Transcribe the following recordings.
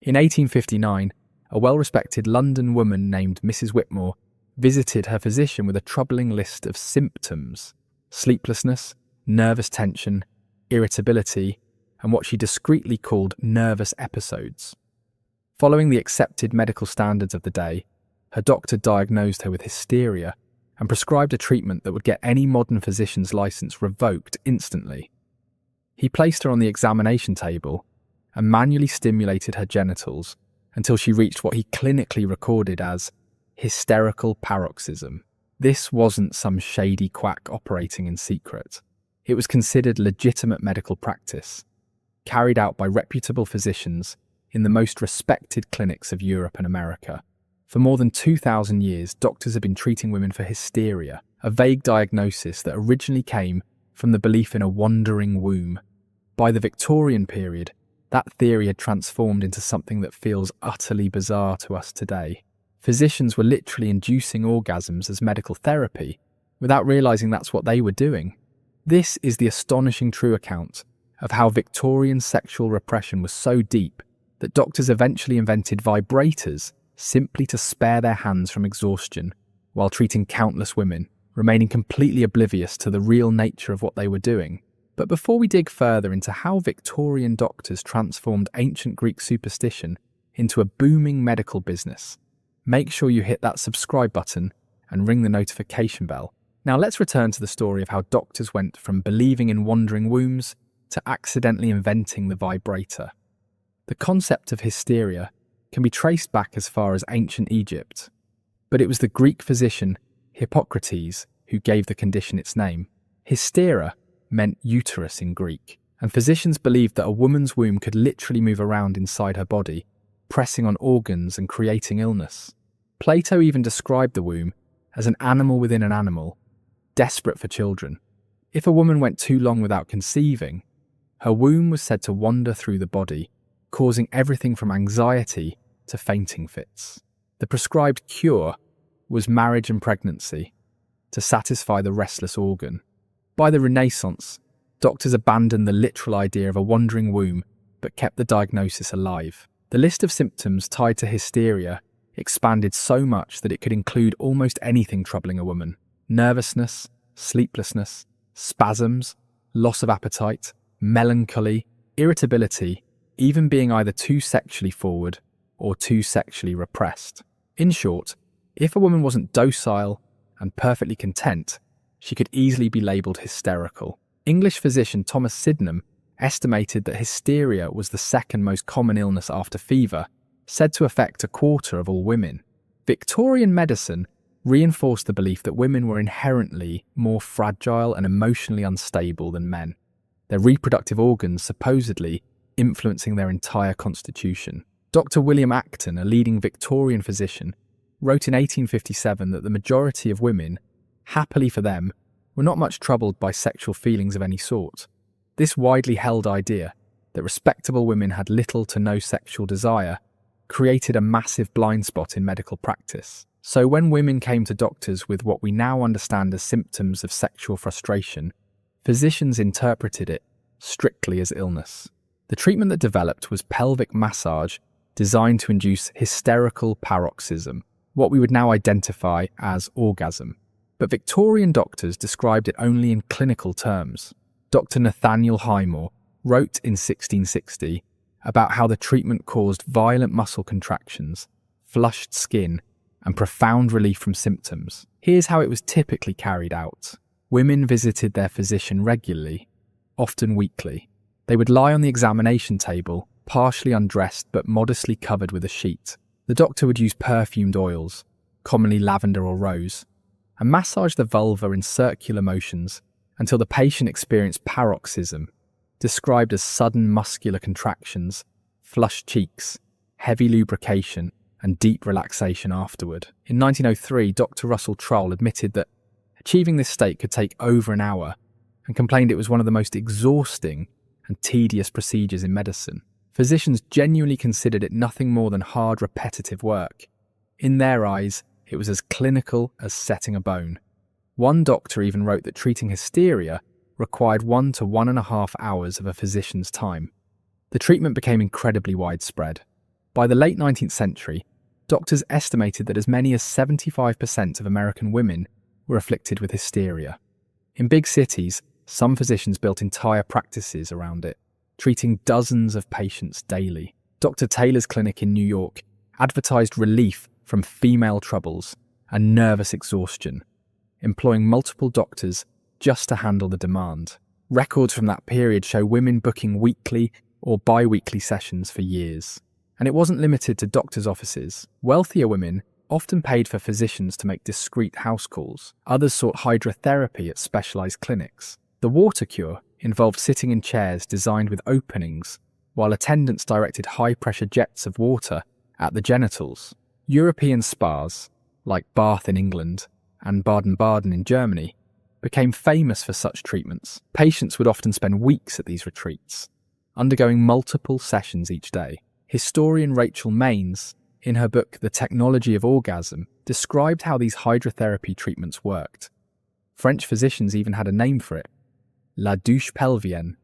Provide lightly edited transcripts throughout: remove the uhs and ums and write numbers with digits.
In 1859, a well-respected London woman named Mrs. Whitmore visited her physician with a troubling list of symptoms: sleeplessness, nervous tension, irritability, and what she discreetly called nervous episodes. Following the accepted medical standards of the day, her doctor diagnosed her with hysteria and prescribed a treatment that would get any modern physician's license revoked instantly. He placed her on the examination table and manually stimulated her genitals until she reached what he clinically recorded as hysterical paroxysm. This wasn't some shady quack operating in secret. It was considered legitimate medical practice, carried out by reputable physicians in the most respected clinics of Europe and America. For more than 2,000 years, doctors have been treating women for hysteria, a vague diagnosis that originally came from the belief in a wandering womb. By the Victorian period, that theory had transformed into something that feels utterly bizarre to us today. Physicians were literally inducing orgasms as medical therapy without realizing that's what they were doing. This is the astonishing true account of how Victorian sexual repression was so deep that doctors eventually invented vibrators simply to spare their hands from exhaustion while treating countless women, remaining completely oblivious to the real nature of what they were doing. But before we dig further into how Victorian doctors transformed ancient Greek superstition into a booming medical business, make sure you hit that subscribe button and ring the notification bell. Now let's return to the story of how doctors went from believing in wandering wombs to accidentally inventing the vibrator. The concept of hysteria can be traced back as far as ancient Egypt, but it was the Greek physician Hippocrates who gave the condition its name. Hystera meant uterus in Greek, and physicians believed that a woman's womb could literally move around inside her body, pressing on organs and creating illness. Plato even described the womb as an animal within an animal, desperate for children. If a woman went too long without conceiving, her womb was said to wander through the body, causing everything from anxiety to fainting fits. The prescribed cure was marriage and pregnancy to satisfy the restless organ. By the Renaissance, doctors abandoned the literal idea of a wandering womb but kept the diagnosis alive. The list of symptoms tied to hysteria expanded so much that it could include almost anything troubling a woman: nervousness, sleeplessness, spasms, loss of appetite, melancholy, irritability, even being either too sexually forward or too sexually repressed. In short, if a woman wasn't docile and perfectly content, she could easily be labelled hysterical. English physician Thomas Sydenham estimated that hysteria was the second most common illness after fever, said to affect a quarter of all women. Victorian medicine reinforced the belief that women were inherently more fragile and emotionally unstable than men, their reproductive organs supposedly influencing their entire constitution. Dr. William Acton, a leading Victorian physician, wrote in 1857 that the majority of women, happily for them, were not much troubled by sexual feelings of any sort. This widely held idea that respectable women had little to no sexual desire created a massive blind spot in medical practice. So when women came to doctors with what we now understand as symptoms of sexual frustration, physicians interpreted it strictly as illness. The treatment that developed was pelvic massage designed to induce hysterical paroxysm, what we would now identify as orgasm. But Victorian doctors described it only in clinical terms. Dr. Nathaniel Highmore wrote in 1660 about how the treatment caused violent muscle contractions, flushed skin, and profound relief from symptoms. Here's how it was typically carried out. Women visited their physician regularly, often weekly. They would lie on the examination table, partially undressed but modestly covered with a sheet. The doctor would use perfumed oils, commonly lavender or rose, and massage the vulva in circular motions until the patient experienced paroxysm, described as sudden muscular contractions, flushed cheeks, heavy lubrication, and deep relaxation afterward. In 1903, Dr. Russell Troll admitted that achieving this state could take over an hour and complained it was one of the most exhausting and tedious procedures in medicine. Physicians genuinely considered it nothing more than hard, repetitive work. In their eyes, it was as clinical as setting a bone. One doctor even wrote that treating hysteria required 1 to 1.5 hours of a physician's time. The treatment became incredibly widespread. By the late 19th century, doctors estimated that as many as 75% of American women were afflicted with hysteria. In big cities, some physicians built entire practices around it, treating dozens of patients daily. Dr. Taylor's clinic in New York advertised relief from female troubles and nervous exhaustion, employing multiple doctors just to handle the demand. Records from that period show women booking weekly or bi-weekly sessions for years. And it wasn't limited to doctors' offices. Wealthier women often paid for physicians to make discreet house calls. Others sought hydrotherapy at specialized clinics. The water cure involved sitting in chairs designed with openings, while attendants directed high-pressure jets of water at the genitals. European spas, like Bath in England and Baden-Baden in Germany, became famous for such treatments. Patients would often spend weeks at these retreats, undergoing multiple sessions each day. Historian Rachel Maines, in her book The Technology of Orgasm, described how these hydrotherapy treatments worked. French physicians even had a name for it: la douche pelvienne,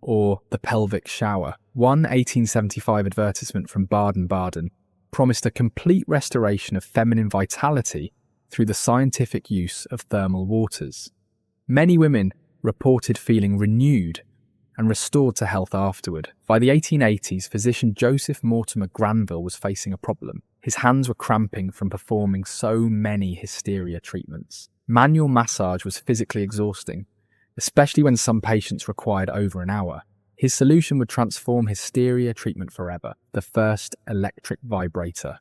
or the pelvic shower. One 1875 advertisement from Baden-Baden promised a complete restoration of feminine vitality through the scientific use of thermal waters. Many women reported feeling renewed and restored to health afterward. By the 1880s, physician Joseph Mortimer Granville was facing a problem. His hands were cramping from performing so many hysteria treatments. Manual massage was physically exhausting, especially when some patients required over an hour. His solution would transform hysteria treatment forever: the first electric vibrator.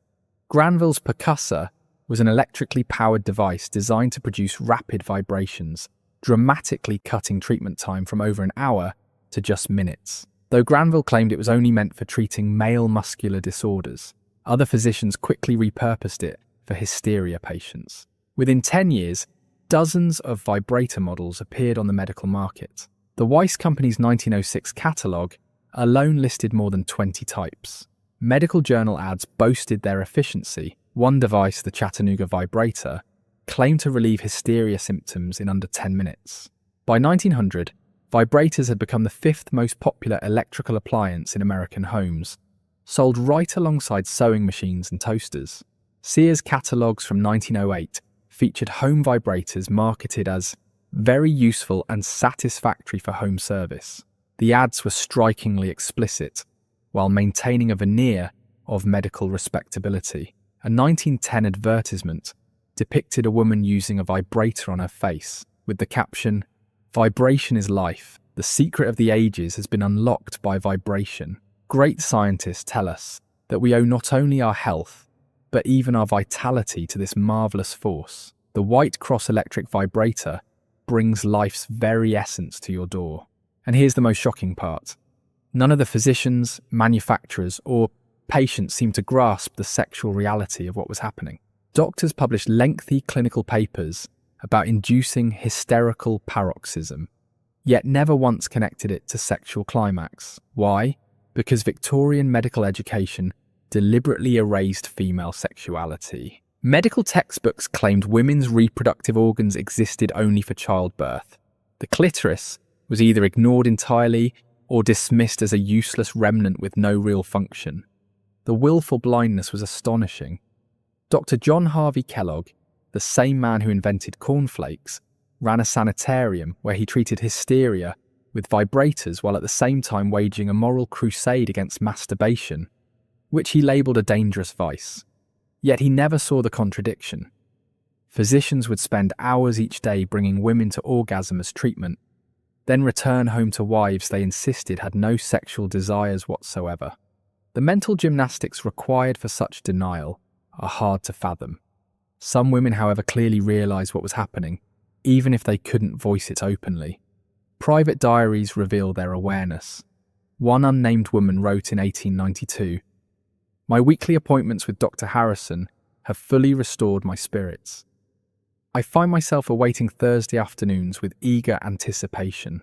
Granville's percussor was an electrically powered device designed to produce rapid vibrations, dramatically cutting treatment time from over an hour to just minutes. Though Granville claimed it was only meant for treating male muscular disorders, other physicians quickly repurposed it for hysteria patients. Within 10 years, dozens of vibrator models appeared on the medical market. The Weiss Company's 1906 catalogue alone listed more than 20 types. Medical journal ads boasted their efficiency. One device, the Chattanooga vibrator, claimed to relieve hysteria symptoms in under 10 minutes. By 1900, vibrators had become the fifth most popular electrical appliance in American homes, sold right alongside sewing machines and toasters. Sears catalogues from 1908 featured home vibrators marketed as very useful and satisfactory for home service. The ads were strikingly explicit, while maintaining a veneer of medical respectability. A 1910 advertisement depicted a woman using a vibrator on her face, with the caption, "Vibration is life. The secret of the ages has been unlocked by vibration." Great scientists tell us that we owe not only our health, but even our vitality to this marvelous force. The White Cross electric vibrator brings life's very essence to your door. And here's the most shocking part. None of the physicians, manufacturers, or patients seemed to grasp the sexual reality of what was happening. Doctors published lengthy clinical papers about inducing hysterical paroxysm, yet never once connected it to sexual climax. Why? Because Victorian medical education deliberately erased female sexuality. Medical textbooks claimed women's reproductive organs existed only for childbirth. The clitoris was either ignored entirely or dismissed as a useless remnant with no real function. The willful blindness was astonishing. Dr. John Harvey Kellogg, the same man who invented cornflakes, ran a sanitarium where he treated hysteria with vibrators while at the same time waging a moral crusade against masturbation, which he labelled a dangerous vice. Yet he never saw the contradiction. Physicians would spend hours each day bringing women to orgasm as treatment, then return home to wives they insisted had no sexual desires whatsoever. The mental gymnastics required for such denial are hard to fathom. Some women, however, clearly realised what was happening, even if they couldn't voice it openly. Private diaries reveal their awareness. One unnamed woman wrote in 1892, "My weekly appointments with Dr. Harrison have fully restored my spirits. I find myself awaiting Thursday afternoons with eager anticipation."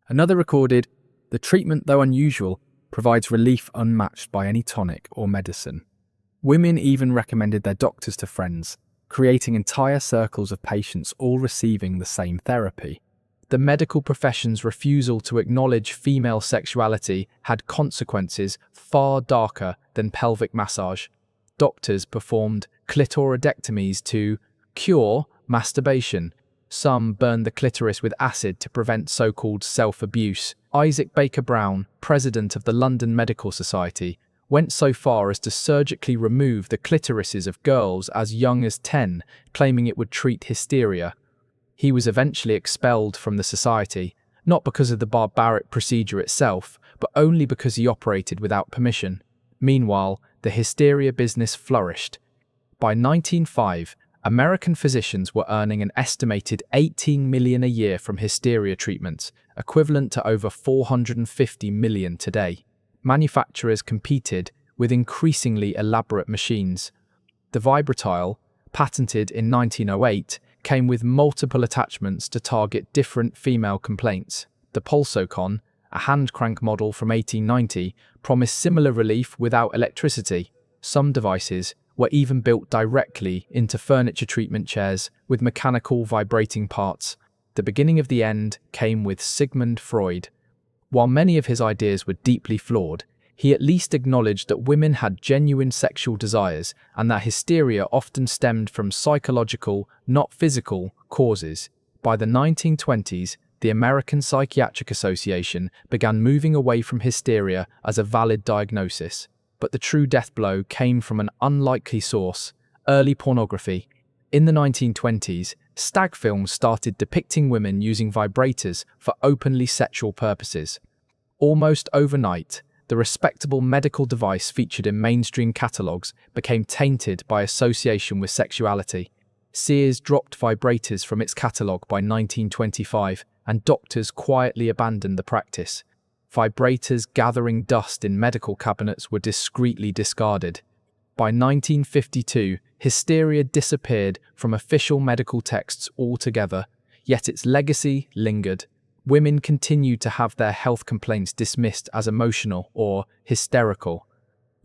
Another recorded, "The treatment, though unusual, provides relief unmatched by any tonic or medicine." Women even recommended their doctors to friends, creating entire circles of patients all receiving the same therapy. The medical profession's refusal to acknowledge female sexuality had consequences far darker than pelvic massage. Doctors performed clitoridectomies to cure masturbation. Some burned the clitoris with acid to prevent so-called self-abuse. Isaac Baker Brown, president of the London Medical Society, went so far as to surgically remove the clitorises of girls as young as 10, claiming it would treat hysteria. He was eventually expelled from the society, not because of the barbaric procedure itself, but only because he operated without permission. Meanwhile, the hysteria business flourished. By 1905, American physicians were earning an estimated $18 million a year from hysteria treatments, equivalent to over $450 million today. Manufacturers competed with increasingly elaborate machines. The Vibratile, patented in 1908, came with multiple attachments to target different female complaints. The Pulsocon, a hand crank model from 1890, promised similar relief without electricity. Some devices were even built directly into furniture treatment chairs with mechanical vibrating parts. The beginning of the end came with Sigmund Freud. While many of his ideas were deeply flawed, he at least acknowledged that women had genuine sexual desires and that hysteria often stemmed from psychological, not physical, causes. By the 1920s, the American Psychiatric Association began moving away from hysteria as a valid diagnosis. But the true death blow came from an unlikely source: early pornography. In the 1920s, stag films started depicting women using vibrators for openly sexual purposes. Almost overnight, the respectable medical device featured in mainstream catalogues became tainted by association with sexuality. Sears dropped vibrators from its catalogue by 1925, and doctors quietly abandoned the practice. Vibrators gathering dust in medical cabinets were discreetly discarded. By 1952, hysteria disappeared from official medical texts altogether, yet its legacy lingered. Women continued to have their health complaints dismissed as emotional or hysterical.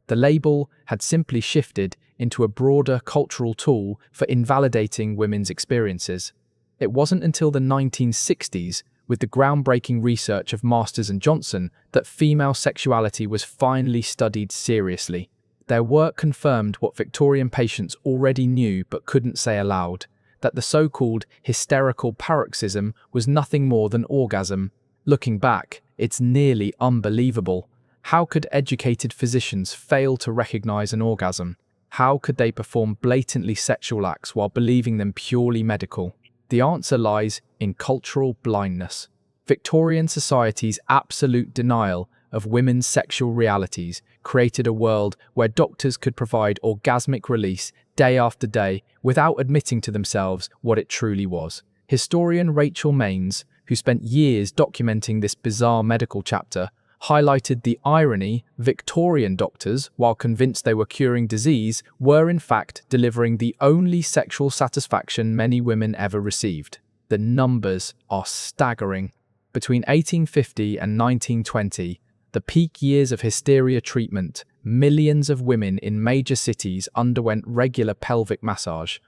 The label had simply shifted into a broader cultural tool for invalidating women's experiences. It wasn't until the 1960s, with the groundbreaking research of Masters and Johnson, that female sexuality was finally studied seriously. Their work confirmed what Victorian patients already knew but couldn't say aloud: that the so-called hysterical paroxysm was nothing more than orgasm. Looking back, it's nearly unbelievable. How could educated physicians fail to recognize an orgasm? How could they perform blatantly sexual acts while believing them purely medical? The answer lies in cultural blindness. Victorian society's absolute denial of women's sexual realities created a world where doctors could provide orgasmic release day after day without admitting to themselves what it truly was. Historian Rachel Maines, who spent years documenting this bizarre medical chapter, highlighted the irony: Victorian doctors, while convinced they were curing disease, were in fact delivering the only sexual satisfaction many women ever received. The numbers are staggering. Between 1850 and 1920, the peak years of hysteria treatment, millions of women in major cities underwent regular pelvic massage.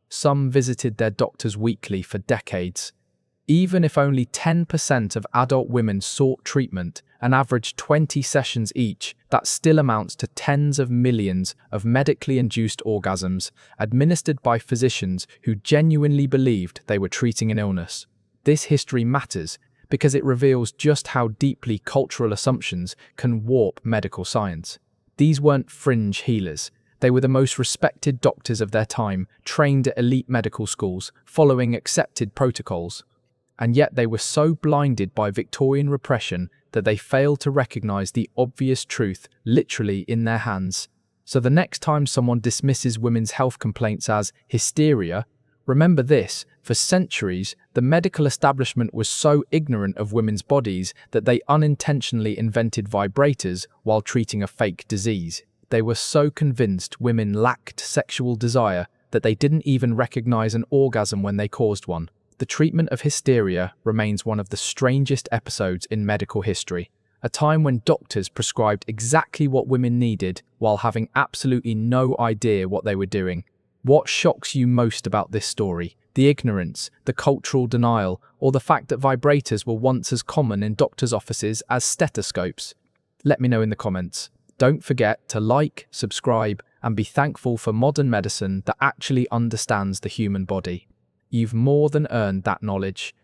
Some visited their doctors weekly for decades. Even if only 10% of adult women sought treatment and averaged 20 sessions each, that still amounts to tens of millions of medically induced orgasms administered by physicians who genuinely believed they were treating an illness. This history matters because it reveals just how deeply cultural assumptions can warp medical science. These weren't fringe healers. They were the most respected doctors of their time, trained at elite medical schools, following accepted protocols. And yet they were so blinded by Victorian repression that they failed to recognize the obvious truth literally in their hands. So the next time someone dismisses women's health complaints as hysteria, remember this: for centuries, the medical establishment was so ignorant of women's bodies that they unintentionally invented vibrators while treating a fake disease. They were so convinced women lacked sexual desire that they didn't even recognize an orgasm when they caused one. The treatment of hysteria remains one of the strangest episodes in medical history, a time when doctors prescribed exactly what women needed while having absolutely no idea what they were doing. What shocks you most about this story? The ignorance, the cultural denial, or the fact that vibrators were once as common in doctors' offices as stethoscopes? Let me know in the comments. Don't forget to like, subscribe, and be thankful for modern medicine that actually understands the human body. You've more than earned that knowledge.